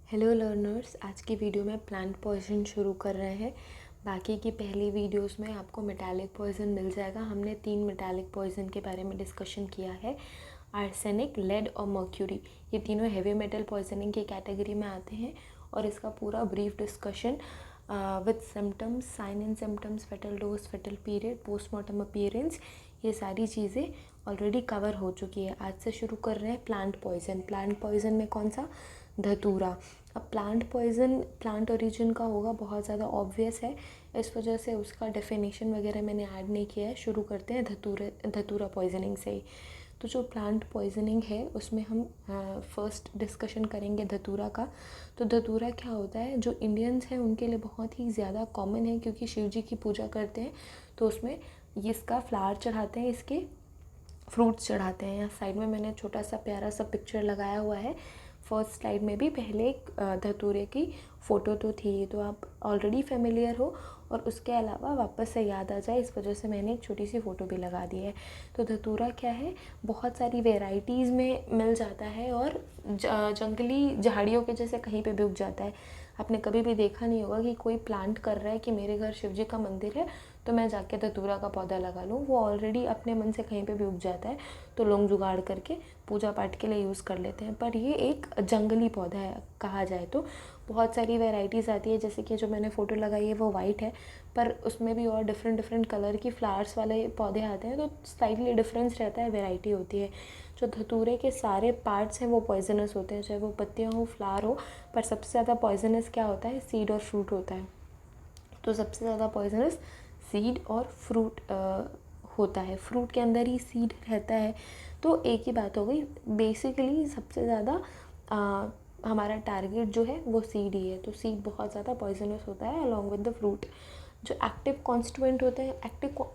Hello learners, आज की video में प्लांट पॉइजन शुरू कर रहे हैं। बाकी की पहली वीडियोस में आपको मेटालिक पॉइजन मिल जाएगा। हमने 3 मेटालिक पॉइजन के बारे में डिस्कशन किया है, आर्सेनिक, लेड और मर्क्यूरी। ये तीनों हेवी मेटल पॉइजनिंग की कैटेगरी में आते हैं और इसका पूरा brief discussion with symptoms, sign and symptoms, fatal dose, fatal period, postmortem appearance, ये सारी चीज़ें ऑलरेडी कवर हो चुकी है। आज से शुरू कर रहे हैं प्लांट पॉइजन। प्लांट पॉइजन में कौन सा? धतूरा। अब प्लांट पॉइजन प्लांट ओरिजिन का होगा, बहुत ज़्यादा ऑब्वियस है, इस वजह से उसका डेफिनेशन वगैरह मैंने ऐड नहीं किया है। शुरू करते हैं धतूरा पॉइजनिंग से ही। तो जो प्लांट पॉइजनिंग है उसमें हम फर्स्ट डिस्कशन करेंगे धतूरा का। तो धतूरा क्या होता है? जो इंडियंस हैं उनके लिए बहुत ही ज़्यादा कॉमन है, क्योंकि शिव जी की पूजा करते हैं तो उसमें इसका फ्लावर चढ़ाते हैं, इसके फ्रूट्स चढ़ाते हैं। यहाँ साइड में मैंने छोटा सा प्यारा सा पिक्चर लगाया हुआ है। फर्स्ट स्लाइड में भी पहले एक धतूरे की फ़ोटो तो थी, तो आप ऑलरेडी फेमिलियर हो, और उसके अलावा वापस से याद आ जाए इस वजह से मैंने एक छोटी सी फ़ोटो भी लगा दी है। तो धतूरा क्या है? बहुत सारी वेराइटीज़ में मिल जाता है और जंगली झाड़ियों के जैसे कहीं पे भी उग जाता है। आपने कभी भी देखा नहीं होगा कि कोई प्लांट कर रहा है कि मेरे घर शिव जी का मंदिर है तो मैं जाके धतूरा का पौधा लगा लूँ। वो ऑलरेडी अपने मन से कहीं पे भी उग जाता है, तो लोग जुगाड़ करके पूजा पाठ के लिए यूज़ कर लेते हैं। पर ये एक जंगली पौधा है कहा जाए तो। बहुत सारी वैरायटीज़ आती है, जैसे कि जो मैंने फ़ोटो लगाई है वो वाइट है, पर उसमें भी और डिफरेंट डिफरेंट कलर की फ्लावर्स वाले पौधे आते हैं, तो स्लाइटली डिफरेंस रहता है, वैरायटी होती है। जो धतूरे के सारे पार्ट्स हैं वो पॉइजनस होते हैं, चाहे वो पत्तियाँ हो, फ्लावर हो, पर सबसे ज़्यादा पॉइजनस क्या होता है? सीड और फ्रूट होता है। तो सबसे ज़्यादा पॉइजनस सीड और फ्रूट होता है। फ्रूट के अंदर ही सीड रहता है। तो एक ही बात हो गई, बेसिकली सबसे ज़्यादा हमारा टारगेट जो है वो सीड ही है। तो सीड बहुत ज़्यादा पॉइजनस होता है अलॉन्ग विद द फ्रूट। जो एक्टिव कॉन्स्टिट्यूएंट होते हैं,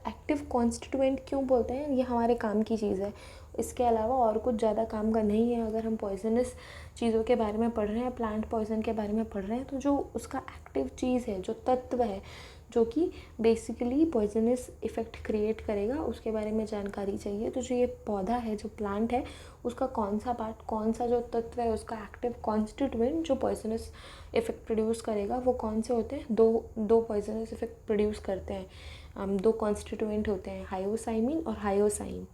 एक्टिव कॉन्स्टिट्यूएंट क्यों बोलते हैं? ये हमारे काम की चीज़ है, इसके अलावा और कुछ ज़्यादा काम का नहीं है। अगर हम पॉइजनस चीज़ों के बारे में पढ़ रहे हैं, प्लांट पॉइजन के बारे में पढ़ रहे हैं, तो जो उसका एक्टिव चीज़ है, जो तत्व है जो कि बेसिकली पॉइजनस इफ़ेक्ट क्रिएट करेगा, उसके बारे में जानकारी चाहिए। तो जो ये पौधा है, जो प्लांट है, उसका कौन सा पार्ट, कौन सा जो तत्व है, उसका एक्टिव कॉन्स्टिट्यूएंट जो पॉइजनस इफ़ेक्ट प्रोड्यूस करेगा, वो कौन से होते हैं? दो पॉइजनस इफ़ेक्ट प्रोड्यूस करते हैं। दो कॉन्स्टिट्यूएंट होते हैं, हायोसाइमिन और हायोसाइन।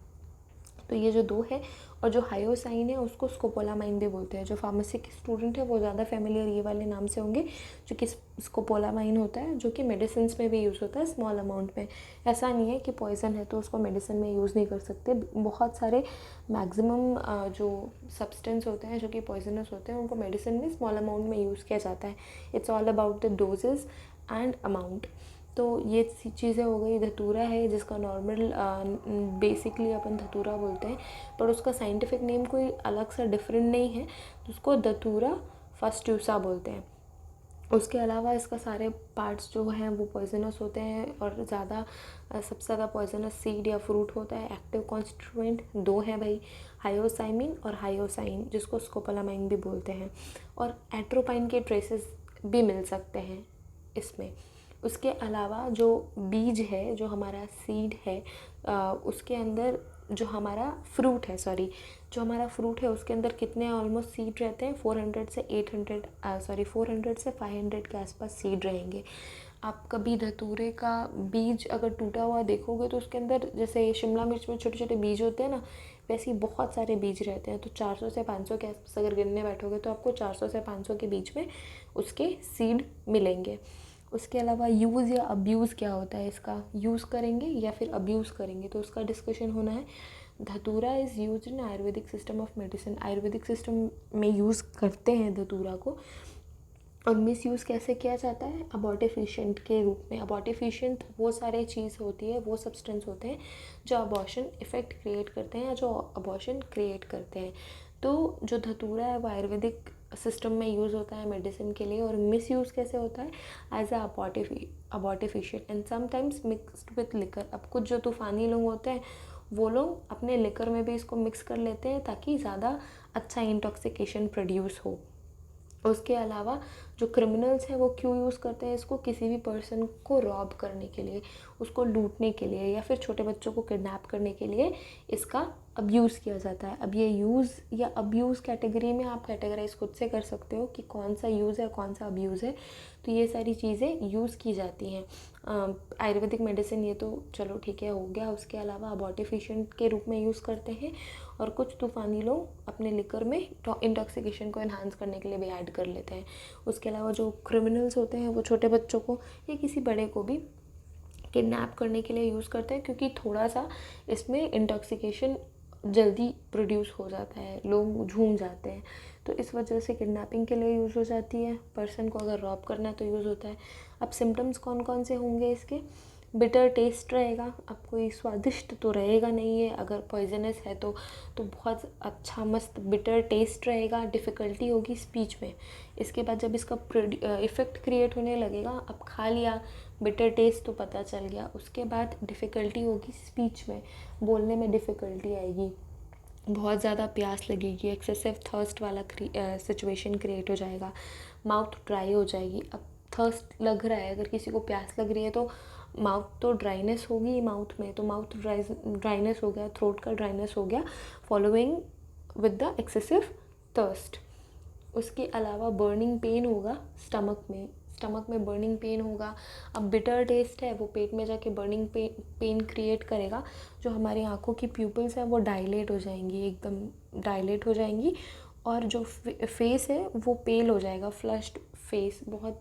तो ये जो दो है, और जो हायोसाइन है उसको स्कोपोलामाइन भी बोलते हैं। जो फार्मेसी के स्टूडेंट है वो ज़्यादा फेमिलियर ये वाले नाम से होंगे, जो कि स्कोपोलामाइन होता है, जो कि मेडिसिन में भी यूज़ होता है स्मॉल अमाउंट में। ऐसा नहीं है कि पॉइजन है तो उसको मेडिसिन में यूज़ नहीं कर सकते। बहुत सारे मैक्सिमम जो सब्सटेंस होते हैं जो कि पॉइजनस होते हैं, उनको मेडिसिन में स्मॉल अमाउंट में यूज़ किया जाता है। It's all about the doses and amount. तो ये चीज़ें हो गई। धतूरा है जिसका नॉर्मल बेसिकली अपन धतूरा बोलते हैं, पर उसका साइंटिफिक नेम कोई अलग सा डिफरेंट नहीं है, तो उसको धतूरा फस्ट्यूसा बोलते हैं। उसके अलावा इसका सारे पार्ट्स जो हैं वो पॉइजनस होते हैं, और सबसे ज़्यादा पॉइजनस सीड या फ्रूट होता है। एक्टिव कॉन्स्टिट्यूएंट दो हैं भाई, हायोसाइमिन और हायोसाइन, जिसको स्कोपोलामाइन भी बोलते हैं, और एट्रोपाइन के ट्रेसेस भी मिल सकते हैं इसमें। उसके अलावा जो बीज है, जो हमारा सीड है, उसके अंदर जो हमारा फ्रूट है, जो हमारा फ्रूट है उसके अंदर कितने ऑलमोस्ट सीड रहते हैं? 400 से 500 के आसपास सीड रहेंगे। आप कभी धतूरे का बीज अगर टूटा हुआ देखोगे तो उसके अंदर, जैसे शिमला मिर्च में छोटे छोटे बीज होते हैं ना, वैसे ही बहुत सारे बीज रहते हैं। तो 400 से 500 के आसपास अगर गिनने बैठोगे तो आपको 400 से 500 के बीच में उसके सीड मिलेंगे। उसके अलावा यूज़ या अब्यूज़ क्या होता है? इसका यूज़ करेंगे या फिर अब्यूज़ करेंगे, तो उसका डिस्कशन होना है। धतूरा is used in Ayurvedic system of medicine. Ayurvedic system में यूज़ करते हैं धतूरा को। और मिस यूज़ कैसे किया जाता है? अबॉर्टिफिशिएंट के रूप में। अबॉर्टिफिशिएंट वो सारे चीज़ होती है, वो सब्सटेंस होते हैं जो अबॉर्शन इफ़ेक्ट क्रिएट करते हैं या जो अबॉर्शन क्रिएट करते हैं। तो जो धतूरा है वो आयुर्वेदिक सिस्टम में यूज़ होता है मेडिसिन के लिए। और मिस यूज़ कैसे होता है? As a abortifacient and sometimes mixed with liquor. अब कुछ जो तूफ़ानी लोग होते हैं वो लोग अपने लिकर में भी इसको मिक्स कर लेते हैं ताकि ज़्यादा अच्छा इंटॉक्सिकेशन प्रोड्यूस हो। उसके अलावा जो क्रिमिनल्स हैं वो क्यों यूज़ करते हैं इसको? किसी भी पर्सन को रॉब करने के लिए, उसको लूटने के लिए, या फिर छोटे बच्चों को किडनैप करने के लिए इसका अब्यूज़ किया जाता है। अब ये यूज़ या अब्यूज़ कैटेगरी में आप कैटेगराइज खुद से कर सकते हो कि कौन सा यूज़ है कौन सा अब्यूज़ है। तो ये सारी चीज़ें यूज़ की जाती हैं। आयुर्वेदिक मेडिसिन ये तो चलो ठीक है हो गया, उसके अलावा अबॉर्टिफिशिएंट के रूप में यूज़ करते हैं, और कुछ तूफ़ानी लोग अपने लिकर में इंटॉक्सिकेशन को एनहांस करने के लिए भी ऐड कर लेते हैं। उसके अलावा जो क्रिमिनल्स होते हैं वो छोटे बच्चों को या किसी बड़े को भी किडनैप करने के लिए यूज़ करते हैं, क्योंकि थोड़ा सा इसमें इंटॉक्सिकेशन जल्दी प्रोड्यूस हो जाता है, लोग झूम जाते हैं, तो इस वजह से किडनैपिंग के लिए यूज़ हो जाती है। पर्सन को अगर रॉब करना है तो यूज़ होता है। अब सिम्टम्स कौन कौन से होंगे इसके? बिटर टेस्ट रहेगा, अब कोई स्वादिष्ट तो रहेगा नहीं है, अगर पॉइजनस है तो बहुत अच्छा मस्त बिटर टेस्ट रहेगा। डिफ़िकल्टी होगी स्पीच में। इसके बाद जब इसका इफ़ेक्ट क्रिएट होने लगेगा, अब खा लिया, बिटर टेस्ट तो पता चल गया, उसके बाद डिफ़िकल्टी होगी स्पीच में, बोलने में डिफ़िकल्टी आएगी, बहुत ज़्यादा प्यास लगेगी, एक्सेसिव थर्स्ट वाला सिचुएशन क्रिएट हो जाएगा, माउथ ड्राई हो जाएगी। अब थर्स्ट लग रहा है, अगर किसी को प्यास लग रही है तो माउथ तो ड्राइनेस होगी माउथ में, तो माउथ ड्राइनेस हो गया, थ्रोट का ड्राइनेस हो गया following with the excessive thirst. उसके अलावा बर्निंग पेन होगा स्टमक में बर्निंग पेन होगा। अब बिटर टेस्ट है वो पेट में जाके बर्निंग पेन क्रिएट करेगा। जो हमारी आँखों की प्यूपल्स हैं वो डायलेट हो जाएंगी, एकदम डायलेट हो जाएंगी, और जो फेस है वो पेल हो जाएगा, फ्लश्ड फेस, बहुत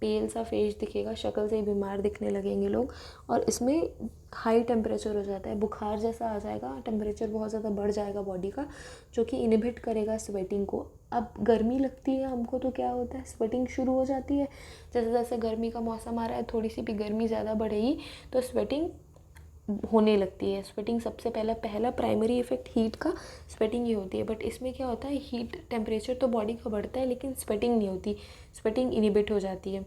पेल सा फेस दिखेगा, शक्ल से ही बीमार दिखने लगेंगे लोग। और इसमें हाई टेम्परेचर हो जाता है, बुखार जैसा आ जाएगा, टेम्परेचर बहुत ज़्यादा बढ़ जाएगा बॉडी का, जो कि इनहिबिट करेगा स्वेटिंग को। अब गर्मी लगती है हमको तो क्या होता है, स्वेटिंग शुरू हो जाती है। जैसे जैसे गर्मी का मौसम आ रहा है, थोड़ी सी भी गर्मी ज़्यादा बढ़ेगी तो स्वेटिंग होने लगती है। स्वेटिंग सबसे पहला प्राइमरी इफेक्ट हीट का स्वेटिंग ही होती है। बट इसमें क्या होता है, हीट टेम्परेचर तो बॉडी का बढ़ता है लेकिन स्वेटिंग नहीं होती, स्वेटिंग इनहिबिट हो जाती है।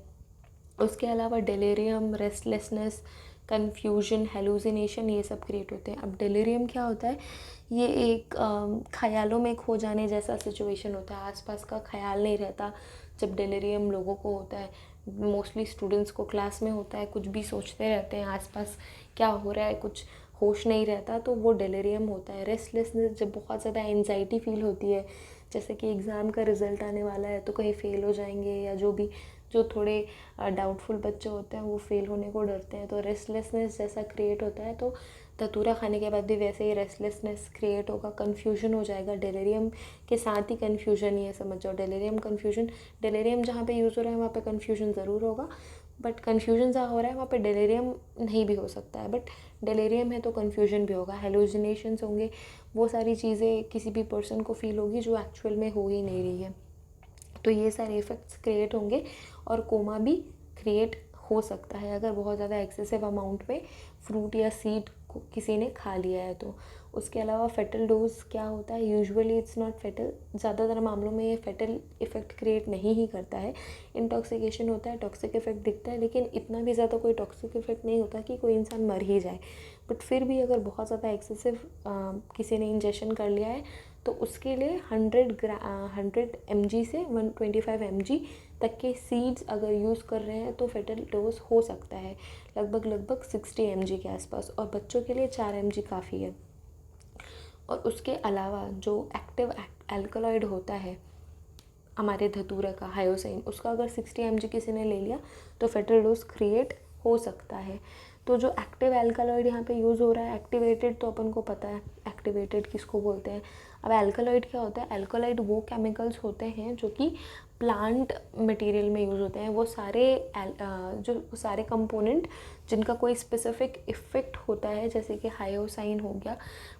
उसके अलावा डेलेरियम, रेस्टलेसनेस, कन्फ्यूजन, हेलुसिनेशन, ये सब क्रिएट होते हैं। अब डेलेरियम क्या होता है, ये एक ख्यालों में खो जाने जैसा सिचुएशन होता है, आसपास का ख्याल नहीं रहता जब डेलेरियम लोगों को होता है। मोस्टली स्टूडेंट्स को क्लास में होता है, कुछ भी सोचते रहते हैं, आसपास क्या हो रहा है कुछ होश नहीं रहता, तो वो डेलेरियम होता है। रेस्टलेसनेस, जब बहुत ज़्यादा एंजाइटी फील होती है, जैसे कि एग्ज़ाम का रिज़ल्ट आने वाला है तो कहीं फ़ेल हो जाएंगे, या जो थोड़े डाउटफुल बच्चे होते हैं वो फेल होने को डरते हैं, तो रेस्टलेसनेस जैसा क्रिएट होता है। तो धतूरा खाने के बाद भी वैसे ही रेस्टलेसनेस क्रिएट होगा, कन्फ्यूजन हो जाएगा। डेलेरियम के साथ ही कन्फ्यूजन ही है, समझ जाओ। डेलेरियम जहाँ पे यूज़ हो रहा है वहाँ पे कन्फ्यूजन ज़रूर होगा, बट कन्फ्यूजन जहाँ हो रहा है वहाँ पे डेलेरियम नहीं भी हो सकता है, बट डेलेरियम है तो कन्फ्यूजन भी होगा, हेलुसिनेशंस होंगे, वो सारी चीज़ें किसी भी पर्सन को फील होगी जो एक्चुअल में हो ही नहीं रही है। तो ये सारे इफ़ेक्ट्स क्रिएट होंगे, और कोमा भी क्रिएट हो सकता है अगर बहुत ज़्यादा एक्सेसिव अमाउंट में फ्रूट या सीड को किसी ने खा लिया है तो। उसके अलावा फेटल डोज क्या होता है, यूजुअली इट्स नॉट फेटल, ज़्यादातर मामलों में ये फेटल इफ़ेक्ट क्रिएट नहीं ही करता है। इंटॉक्सिकेशन होता है, टॉक्सिक इफ़ेक्ट दिखता है, लेकिन इतना भी ज़्यादा कोई टॉक्सिक इफ़ेक्ट नहीं होता कि कोई इंसान मर ही जाए। बट फिर भी अगर बहुत ज़्यादा एक्सेसिव किसी ने इंजेक्शन कर लिया है तो उसके लिए 100 mg से 125 mg तक के सीड्स अगर यूज़ कर रहे हैं तो फेटल डोज हो सकता है, लगभग 60 mg के आसपास, और बच्चों के लिए 4 mg काफ़ी है। और उसके अलावा जो एक्टिव एल्कलॉइड होता है हमारे धतूरे का, हायोसाइन, उसका अगर 60 mg किसी ने ले लिया तो फेटल डोज क्रिएट हो सकता है। तो जो एक्टिव एल्कलॉइड यहाँ पे यूज़ हो रहा है, एक्टिवेटेड तो अपन को पता है एक्टिवेटेड किसको बोलते हैं। अब एल्कलॉइड क्या होता है, एल्कलॉइड वो केमिकल्स होते हैं जो कि प्लांट मटेरियल में यूज़ होते हैं। वो सारे कंपोनेंट जिनका कोई स्पेसिफिक इफ़ेक्ट होता है, जैसे कि हायोसाइन हो गया,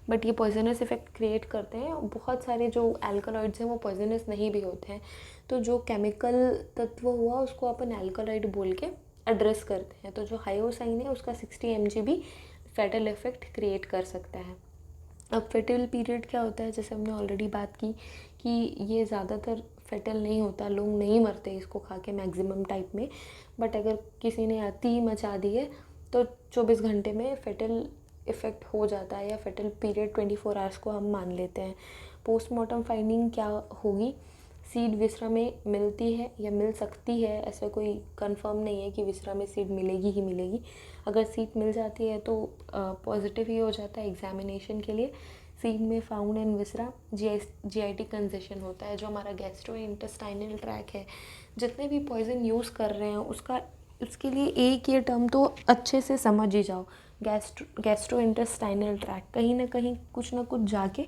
बट ये पॉइजनस इफ़ेक्ट क्रिएट करते हैं। बहुत सारे जो एल्कलॉइड्स हैं वो पॉइजनस नहीं भी होते हैं, तो जो केमिकल तत्व हुआ उसको अपन एल्कलॉइड बोल के एड्रेस करते हैं। तो जो हायोसाइन है उसका 60 mg भी फेटल इफ़ेक्ट क्रिएट कर सकता है। अब फेटल पीरियड क्या होता है, जैसे हमने ऑलरेडी बात की कि ये ज़्यादातर फेटल नहीं होता, लोग नहीं मरते इसको खा के मैक्सिमम टाइप में, बट अगर किसी ने अति मचा दी है तो 24 घंटे में फेटल इफ़ेक्ट हो जाता है, या फेटल पीरियड 24 आवर्स को हम मान लेते हैं। पोस्टमार्टम फाइंडिंग क्या होगी, सीड विसरा में मिलती है या मिल सकती है, ऐसा कोई कंफर्म नहीं है कि विसरा में सीड मिलेगी ही मिलेगी। अगर सीड मिल जाती है तो पॉजिटिव ही हो जाता है एग्जामिनेशन के लिए। सीड में found in viscera GIT congestion होता है, जो हमारा गैस्ट्रो इंटेस्टाइनल ट्रैक है। जितने भी पॉइजन यूज़ कर रहे हैं उसके लिए एक ये टर्म तो अच्छे से समझ ही जाओ, गैस्ट्रो इंटेस्टाइनल ट्रैक। कहीं ना कहीं कुछ ना कुछ जाके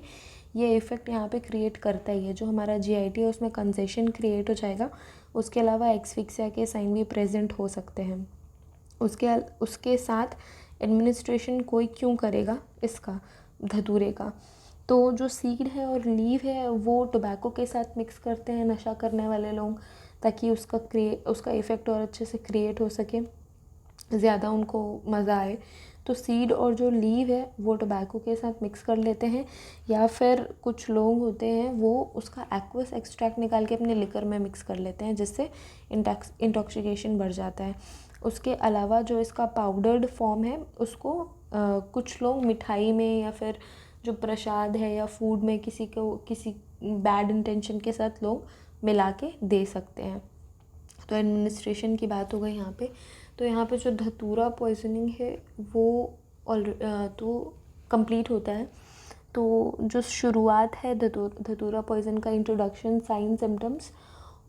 ये इफ़ेक्ट यहाँ पे क्रिएट करता ही है। जो हमारा GIT है उसमें कंजेशन क्रिएट हो जाएगा। उसके अलावा एक्सफिक्सिया के साइन भी प्रेजेंट हो सकते हैं। उसके साथ एडमिनिस्ट्रेशन कोई क्यों करेगा इसका, धतूरे का? तो जो सीड है और लीव है वो टोबैको के साथ मिक्स करते हैं नशा करने वाले लोग, ताकि उसका इफ़ेक्ट और अच्छे से क्रिएट हो सके, ज़्यादा उनको मज़ा आए। तो सीड और जो लीव है वो टोबैको के साथ मिक्स कर लेते हैं, या फिर कुछ लोग होते हैं वो उसका एक्वस एक्सट्रैक्ट निकाल के अपने लिकर में मिक्स कर लेते हैं, जिससे इंटॉक्सिकेशन बढ़ जाता है। उसके अलावा जो इसका पाउडर्ड फॉर्म है उसको कुछ लोग मिठाई में या फिर जो प्रसाद है या फूड में किसी बैड इंटेंशन के साथ लोग मिला के दे सकते हैं। तो एडमिनिस्ट्रेशन की बात हो गई यहाँ पे। तो यहाँ पे जो धतूरा पॉइजनिंग है वो तो कंप्लीट होता है। तो जो शुरुआत है धतूरा पॉइजन का, इंट्रोडक्शन, साइन, सिम्टम्स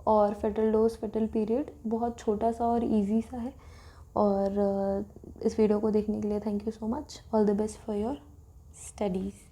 और फेटल डोज, फेटल पीरियड, बहुत छोटा सा और इजी सा है। और इस वीडियो को देखने के लिए thank you so much. All the best for your studies.